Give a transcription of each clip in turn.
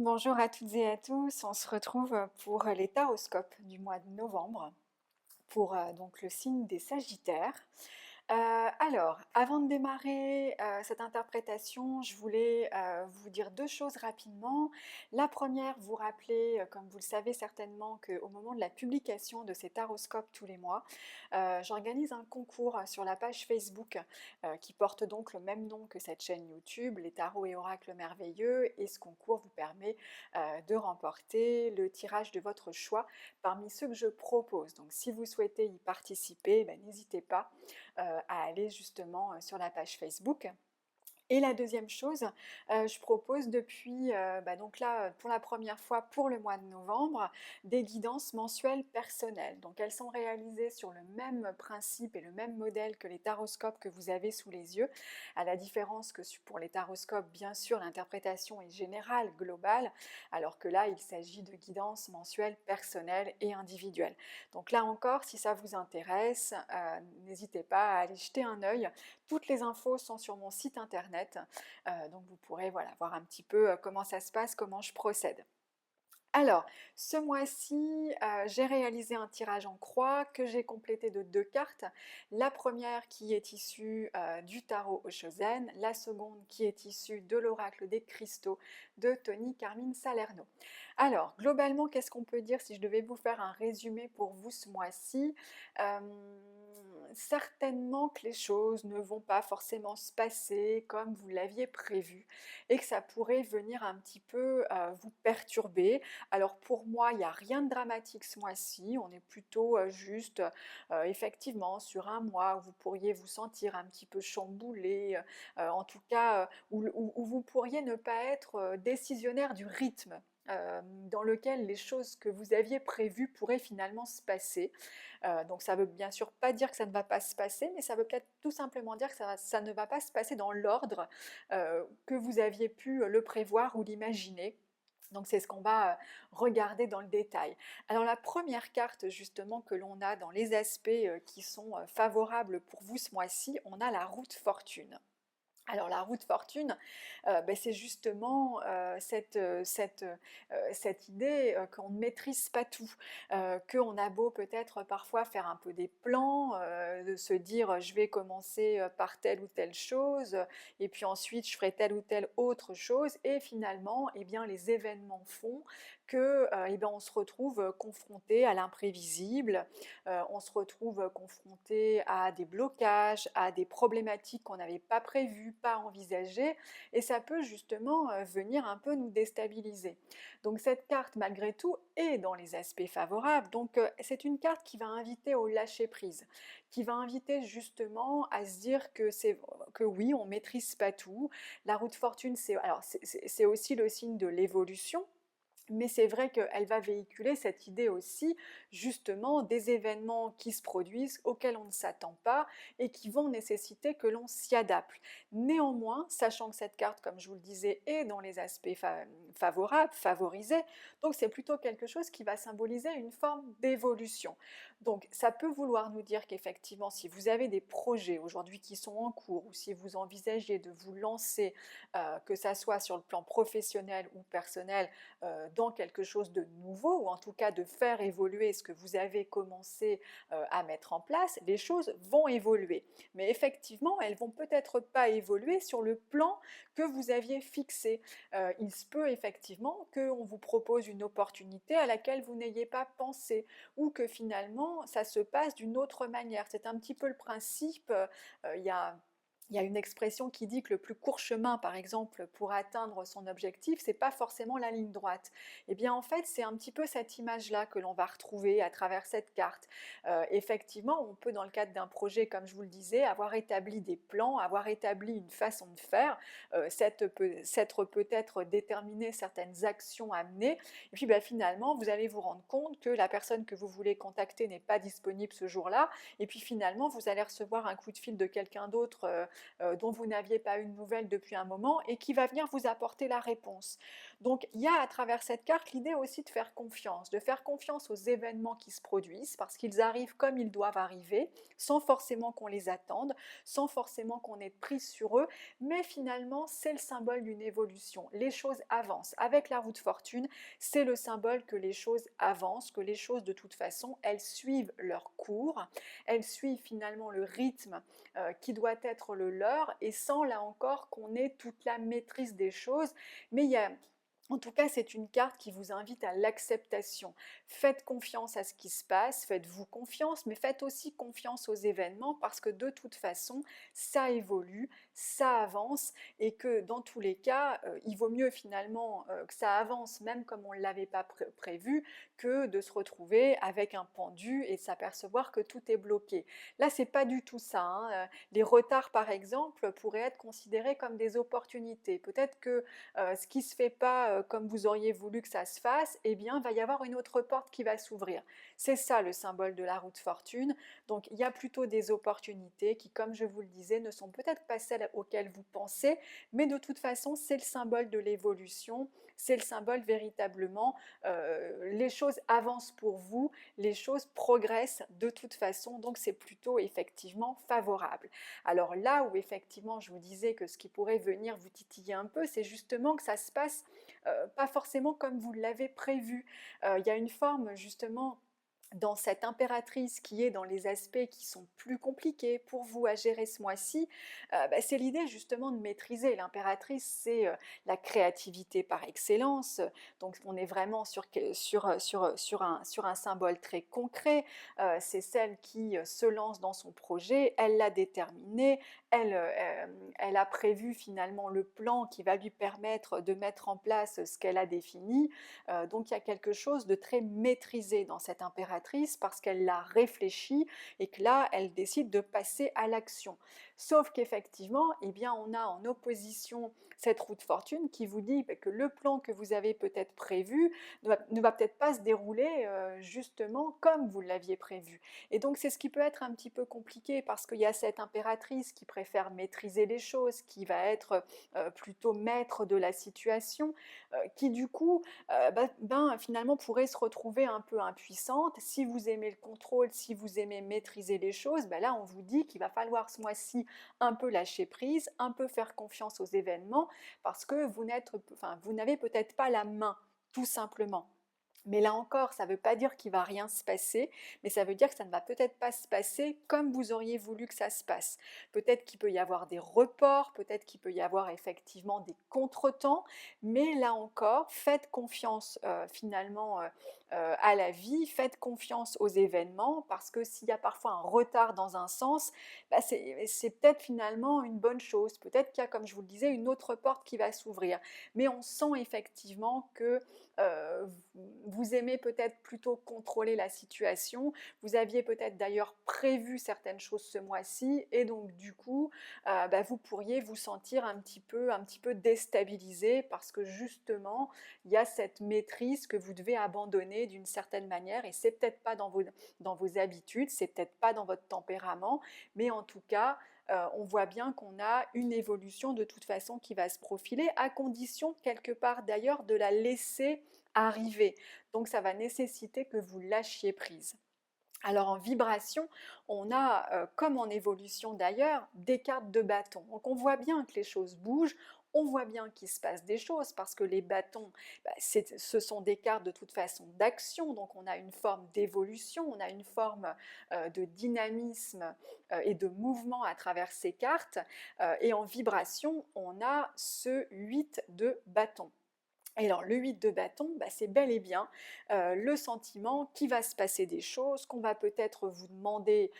Bonjour à toutes et à tous, on se retrouve pour les taroscopes du mois de novembre pour donc le signe des Sagittaires. Alors, avant de démarrer cette interprétation, je voulais vous dire deux choses rapidement. La première, vous rappeler, comme vous le savez certainement, qu'au moment de la publication de ces taroscopes tous les mois, j'organise un concours sur la page Facebook qui porte donc le même nom que cette chaîne YouTube, les tarots et oracles merveilleux, et ce concours vous permet de remporter le tirage de votre choix parmi ceux que je propose. Donc si vous souhaitez y participer, ben, n'hésitez pas à aller justement sur la page Facebook. Et la deuxième chose, je propose depuis, donc là, pour la première fois pour le mois de novembre, des guidances mensuelles personnelles. Donc elles sont réalisées sur le même principe et le même modèle que les taroscopes que vous avez sous les yeux, à la différence que pour les taroscopes, bien sûr, l'interprétation est générale, globale, alors que là, il s'agit de guidances mensuelles personnelles et individuelles. Donc là encore, si ça vous intéresse, n'hésitez pas à aller jeter un œil. Toutes les infos sont sur mon site internet, donc vous pourrez voilà, voir un petit peu comment ça se passe, comment je procède. Alors, ce mois-ci, j'ai réalisé un tirage en croix que j'ai complété de 2 cartes. La première qui est issue, du tarot Oshozen, la seconde qui est issue de l'oracle des cristaux de Tony Carmine Salerno. Alors, globalement, qu'est-ce qu'on peut dire si je devais vous faire un résumé pour vous ce mois-ci? Certainement que les choses ne vont pas forcément se passer comme vous l'aviez prévu et que ça pourrait venir un petit peu, vous perturber. Alors pour moi, il n'y a rien de dramatique ce mois-ci, on est plutôt juste effectivement sur un mois où vous pourriez vous sentir un petit peu chamboulé, en tout cas où vous pourriez ne pas être décisionnaire du rythme. Dans lequel les choses que vous aviez prévues pourraient finalement se passer. Donc ça veut bien sûr pas dire que ça ne va pas se passer, mais ça veut peut-être tout simplement dire que ça ne va pas se passer dans l'ordre que vous aviez pu le prévoir ou l'imaginer. Donc c'est ce qu'on va regarder dans le détail. Alors la première carte justement que l'on a dans les aspects qui sont favorables pour vous ce mois-ci, on a la route fortune. Alors la route fortune, c'est justement cette idée qu'on ne maîtrise pas tout, qu'on a beau peut-être parfois faire un peu des plans, de se dire je vais commencer par telle ou telle chose, et puis ensuite je ferai telle ou telle autre chose, et finalement eh bien, les événements font que eh bien, on se retrouve confronté à l'imprévisible, on se retrouve confronté à des blocages, à des problématiques qu'on n'avait pas prévues, pas envisagées, et ça peut justement venir un peu nous déstabiliser. Donc cette carte, malgré tout, est dans les aspects favorables, donc c'est une carte qui va inviter au lâcher-prise, qui va inviter justement à se dire que oui, on ne maîtrise pas tout. La route fortune, c'est aussi le signe de l'évolution, mais c'est vrai qu'elle va véhiculer cette idée aussi, justement, des événements qui se produisent, auxquels on ne s'attend pas et qui vont nécessiter que l'on s'y adapte. Néanmoins, sachant que cette carte, comme je vous le disais, est dans les aspects favorables, favorisés, donc c'est plutôt quelque chose qui va symboliser une forme d'évolution. Donc ça peut vouloir nous dire qu'effectivement, si vous avez des projets aujourd'hui qui sont en cours ou si vous envisagez de vous lancer, que ça soit sur le plan professionnel ou personnel, dans quelque chose de nouveau, ou en tout cas de faire évoluer ce que vous avez commencé à mettre en place, les choses vont évoluer. Mais effectivement, elles vont peut-être pas évoluer sur le plan que vous aviez fixé. Il se peut effectivement qu'on vous propose une opportunité à laquelle vous n'ayez pas pensé, ou que finalement ça se passe d'une autre manière. C'est un petit peu le principe, il y a une expression qui dit que le plus court chemin, par exemple, pour atteindre son objectif, c'est pas forcément la ligne droite. Et bien en fait, c'est un petit peu cette image-là que l'on va retrouver à travers cette carte. Effectivement, on peut, dans le cadre d'un projet, comme je vous le disais, avoir établi des plans, avoir établi une façon de faire, s'être peut-être déterminé certaines actions à mener, et puis finalement, vous allez vous rendre compte que la personne que vous voulez contacter n'est pas disponible ce jour-là, et puis finalement, vous allez recevoir un coup de fil de quelqu'un d'autre dont vous n'aviez pas eu de nouvelles depuis un moment et qui va venir vous apporter la réponse. Donc il y a à travers cette carte l'idée aussi de faire confiance aux événements qui se produisent parce qu'ils arrivent comme ils doivent arriver, sans forcément qu'on les attende, sans forcément qu'on ait de prise sur eux, mais finalement c'est le symbole d'une évolution. Les choses avancent. Avec la roue de fortune, c'est le symbole que les choses avancent, que les choses de toute façon, elles suivent leur cours, elles suivent finalement le rythme qui doit être le leur, et sans là encore qu'on ait toute la maîtrise des choses, mais il y a en tout cas, c'est une carte qui vous invite à l'acceptation. Faites confiance à ce qui se passe, faites-vous confiance, mais faites aussi confiance aux événements parce que de toute façon, ça évolue, ça avance et que dans tous les cas, il vaut mieux finalement que ça avance même comme on ne l'avait pas prévu que de se retrouver avec un pendu et de s'apercevoir que tout est bloqué. Là, c'est pas du tout ça, hein. Les retards, par exemple, pourraient être considérés comme des opportunités. Peut-être que ce qui ne se fait pas comme vous auriez voulu que ça se fasse, eh bien, il va y avoir une autre porte qui va s'ouvrir. C'est ça le symbole de la roue de fortune. Donc, il y a plutôt des opportunités qui, comme je vous le disais, ne sont peut-être pas celles auxquelles vous pensez, mais de toute façon, c'est le symbole de l'évolution, c'est le symbole véritablement, les choses avancent pour vous, les choses progressent de toute façon, donc c'est plutôt effectivement favorable. Alors là où effectivement je vous disais que ce qui pourrait venir vous titiller un peu, c'est justement que ça se passe pas forcément comme vous l'avez prévu. Il y a une forme justement dans cette impératrice qui est dans les aspects qui sont plus compliqués pour vous à gérer ce mois-ci, c'est l'idée justement de maîtriser. L'impératrice, c'est la créativité par excellence, donc on est vraiment sur un symbole très concret. C'est celle qui se lance dans son projet, elle l'a déterminé, elle a prévu finalement le plan qui va lui permettre de mettre en place ce qu'elle a défini. Donc il y a quelque chose de très maîtrisé dans cette impératrice parce qu'elle l'a réfléchi et que là, elle décide de passer à l'action. Sauf qu'effectivement, eh bien, on a en opposition cette roue de fortune qui vous dit que le plan que vous avez peut-être prévu ne va peut-être pas se dérouler justement comme vous l'aviez prévu. Et donc c'est ce qui peut être un petit peu compliqué parce qu'il y a cette impératrice qui préfère maîtriser les choses, qui va être plutôt maître de la situation, qui du coup finalement pourrait se retrouver un peu impuissante. Si vous aimez le contrôle, si vous aimez maîtriser les choses, là on vous dit qu'il va falloir ce mois-ci un peu lâcher prise, un peu faire confiance aux événements, parce que vous n'avez peut-être pas la main, tout simplement. Mais là encore, ça ne veut pas dire qu'il ne va rien se passer, mais ça veut dire que ça ne va peut-être pas se passer comme vous auriez voulu que ça se passe. Peut-être qu'il peut y avoir des reports, peut-être qu'il peut y avoir effectivement des contretemps, mais là encore, faites confiance finalement à la vie, faites confiance aux événements, parce que s'il y a parfois un retard dans un sens, c'est peut-être finalement une bonne chose. Peut-être qu'il y a, comme je vous le disais, une autre porte qui va s'ouvrir. Mais on sent effectivement que vous aimez peut-être plutôt contrôler la situation, vous aviez peut-être d'ailleurs prévu certaines choses ce mois-ci et donc du coup vous pourriez vous sentir un petit peu déstabilisé parce que justement il y a cette maîtrise que vous devez abandonner d'une certaine manière et c'est peut-être pas dans vos habitudes, c'est peut-être pas dans votre tempérament, mais en tout cas on voit bien qu'on a une évolution de toute façon qui va se profiler, à condition quelque part d'ailleurs de la laisser arriver. Donc ça va nécessiter que vous lâchiez prise. Alors en vibration, on a, comme en évolution d'ailleurs, des cartes de bâton. Donc on voit bien que les choses bougent, on voit bien qu'il se passe des choses parce que les bâtons, ce sont des cartes de toute façon d'action, donc on a une forme d'évolution, on a une forme de dynamisme et de mouvement à travers ces cartes. Et en vibration, on a ce 8 de bâton. Et alors le 8 de bâton, c'est bel et bien le sentiment qu'il va se passer des choses, qu'on va peut-être vous demander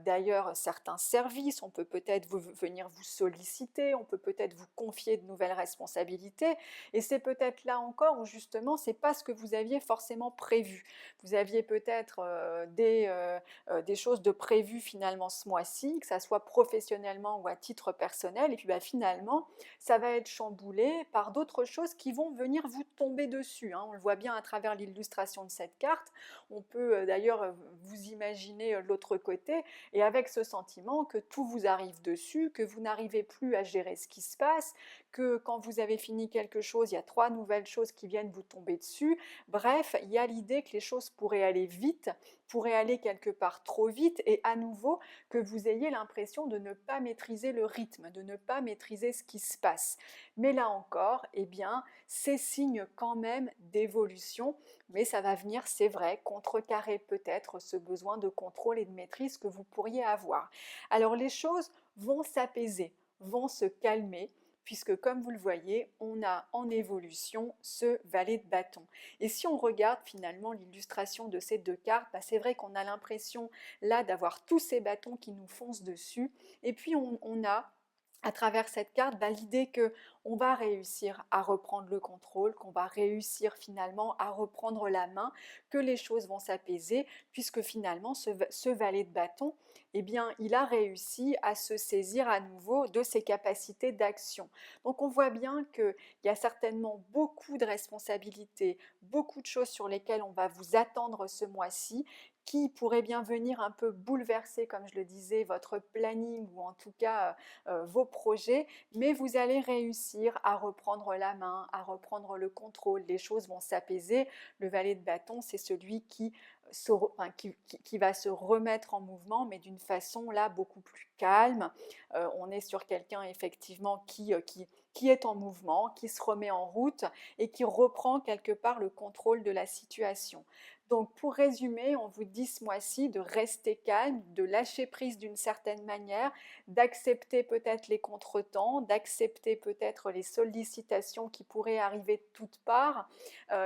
d'ailleurs certains services, on peut peut-être venir vous solliciter, on peut peut-être vous confier de nouvelles responsabilités, et c'est peut-être là encore où justement c'est pas ce que vous aviez forcément prévu. Vous aviez peut-être des choses de prévues finalement ce mois-ci, que ça soit professionnellement ou à titre personnel, et puis finalement ça va être chamboulé par d'autres choses qui vont venir vous tomber dessus. On le voit bien à travers l'illustration de cette carte. On peut d'ailleurs vous imaginer l'autre côté et avec ce sentiment que tout vous arrive dessus, que vous n'arrivez plus à gérer ce qui se passe, que quand vous avez fini quelque chose, il y a 3 nouvelles choses qui viennent vous tomber dessus. Bref, il y a l'idée que les choses pourraient aller vite, pourraient aller quelque part trop vite et à nouveau que vous ayez l'impression de ne pas maîtriser le rythme, de ne pas maîtriser ce qui se passe. Mais là encore, eh bien, c'est signe quand même d'évolution, mais ça va venir, c'est vrai, contrecarrer peut-être ce besoin de contrôle et de maîtrise que vous pourriez avoir. Alors les choses vont s'apaiser, vont se calmer, puisque comme vous le voyez, on a en évolution ce valet de bâton. Et si on regarde finalement l'illustration de ces deux cartes, bah c'est vrai qu'on a l'impression là d'avoir tous ces bâtons qui nous foncent dessus, et puis on a à travers cette carte l'idée que on va réussir à reprendre le contrôle, qu'on va réussir finalement à reprendre la main, que les choses vont s'apaiser, puisque finalement ce valet de bâton, eh bien, il a réussi à se saisir à nouveau de ses capacités d'action. Donc on voit bien qu'il y a certainement beaucoup de responsabilités, beaucoup de choses sur lesquelles on va vous attendre ce mois-ci, qui pourraient bien venir un peu bouleverser, comme je le disais, votre planning ou en tout cas vos projets, mais vous allez réussir à reprendre la main, à reprendre le contrôle, les choses vont s'apaiser. Le valet de bâton, c'est celui qui va se remettre en mouvement, mais d'une façon là beaucoup plus calme. On est sur quelqu'un effectivement qui est en mouvement, qui se remet en route et qui reprend quelque part le contrôle de la situation. Donc pour résumer, on vous dit ce mois-ci de rester calme, de lâcher prise d'une certaine manière, d'accepter peut-être les contretemps, d'accepter peut-être les sollicitations qui pourraient arriver de toutes parts,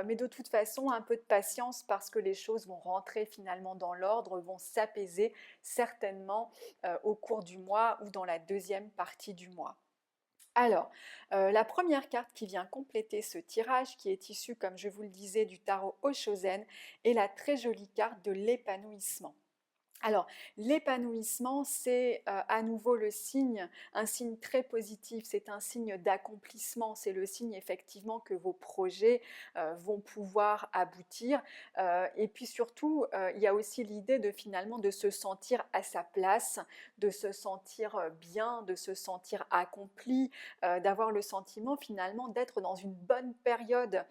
mais de toute façon un peu de patience parce que les choses vont rentrer finalement dans l'ordre, vont s'apaiser certainement au cours du mois ou dans la deuxième partie du mois. Alors, la première carte qui vient compléter ce tirage, qui est issue, comme je vous le disais, du tarot Oshozen, est la très jolie carte de l'épanouissement. Alors, l'épanouissement, c'est à nouveau le signe, un signe très positif, c'est un signe d'accomplissement, c'est le signe effectivement que vos projets vont pouvoir aboutir. Et puis surtout, il y a aussi l'idée de finalement de se sentir à sa place, de se sentir bien, de se sentir accompli, d'avoir le sentiment finalement d'être dans une bonne période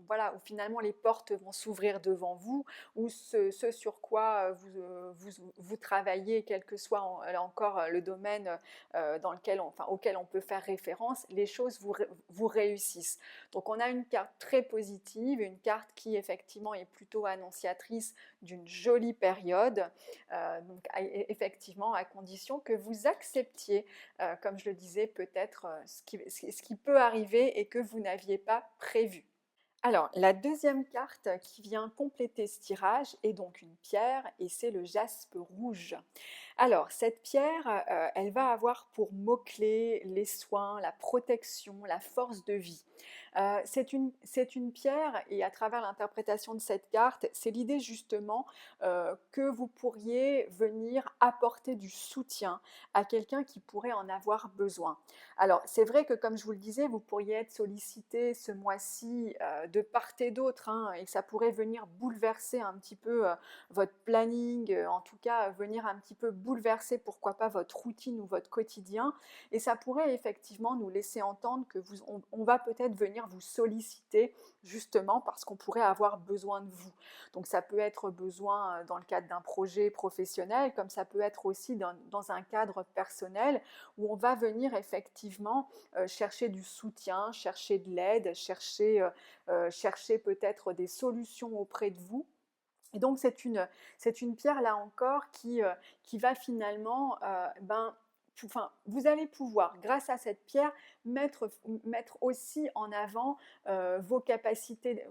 voilà, où finalement les portes vont s'ouvrir devant vous, ou ce sur quoi vous travaillez, quel que soit encore le domaine auquel on peut faire référence, les choses vous réussissent. Donc on a une carte très positive, une carte qui effectivement est plutôt annonciatrice d'une jolie période, donc effectivement à condition que vous acceptiez, comme je le disais, peut-être ce qui peut arriver et que vous n'aviez pas prévu. Alors, la deuxième carte qui vient compléter ce tirage est donc une pierre et c'est le jaspe rouge. Alors, cette pierre, elle va avoir pour mot-clé les soins, la protection, la force de vie. C'est une pierre et à travers l'interprétation de cette carte, c'est l'idée justement que vous pourriez venir apporter du soutien à quelqu'un qui pourrait en avoir besoin. Alors, c'est vrai que comme je vous le disais, vous pourriez être sollicité ce mois-ci de part et d'autre, hein, et que ça pourrait venir bouleverser un petit peu votre planning, en tout cas venir un petit peu bouleverser pourquoi pas votre routine ou votre quotidien, et ça pourrait effectivement nous laisser entendre que on va peut-être venir vous solliciter justement parce qu'on pourrait avoir besoin de vous. Donc ça peut être besoin dans le cadre d'un projet professionnel, comme ça peut être aussi dans un cadre personnel où on va venir effectivement chercher du soutien, chercher de l'aide, chercher peut-être des solutions auprès de vous. Et donc c'est une pierre là encore qui va finalement, vous allez pouvoir, grâce à cette pierre, mettre aussi en avant vos capacités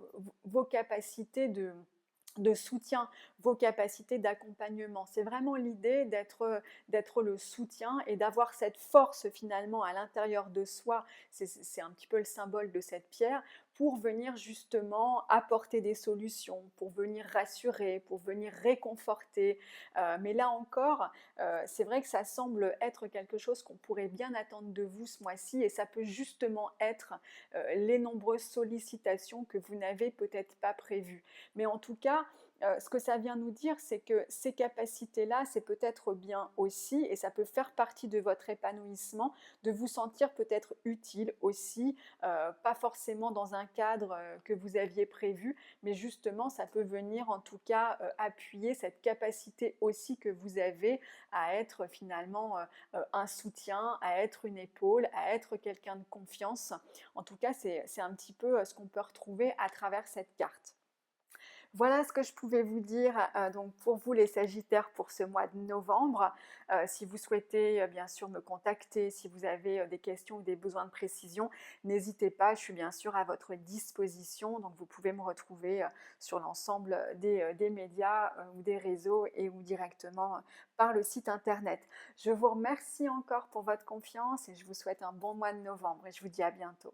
de soutien, vos capacités d'accompagnement. C'est vraiment l'idée d'être le soutien et d'avoir cette force finalement à l'intérieur de soi. C'est un petit peu le symbole de cette pierre pour venir justement apporter des solutions, pour venir rassurer, pour venir réconforter. Mais là encore, c'est vrai que ça semble être quelque chose qu'on pourrait bien attendre de vous ce mois-ci et ça peut justement être les nombreuses sollicitations que vous n'avez peut-être pas prévues. Mais en tout cas, ce que ça vient nous dire, c'est que ces capacités-là, c'est peut-être bien aussi, et ça peut faire partie de votre épanouissement, de vous sentir peut-être utile aussi, pas forcément dans un cadre que vous aviez prévu, mais justement, ça peut venir en tout cas appuyer cette capacité aussi que vous avez à être finalement un soutien, à être une épaule, à être quelqu'un de confiance. En tout cas, c'est un petit peu ce qu'on peut retrouver à travers cette carte. Voilà ce que je pouvais vous dire donc pour vous les Sagittaires pour ce mois de novembre. Si vous souhaitez bien sûr me contacter, si vous avez des questions ou des besoins de précision, n'hésitez pas, je suis bien sûr à votre disposition. Donc vous pouvez me retrouver sur l'ensemble des médias ou des réseaux et ou directement par le site internet. Je vous remercie encore pour votre confiance et je vous souhaite un bon mois de novembre et je vous dis à bientôt.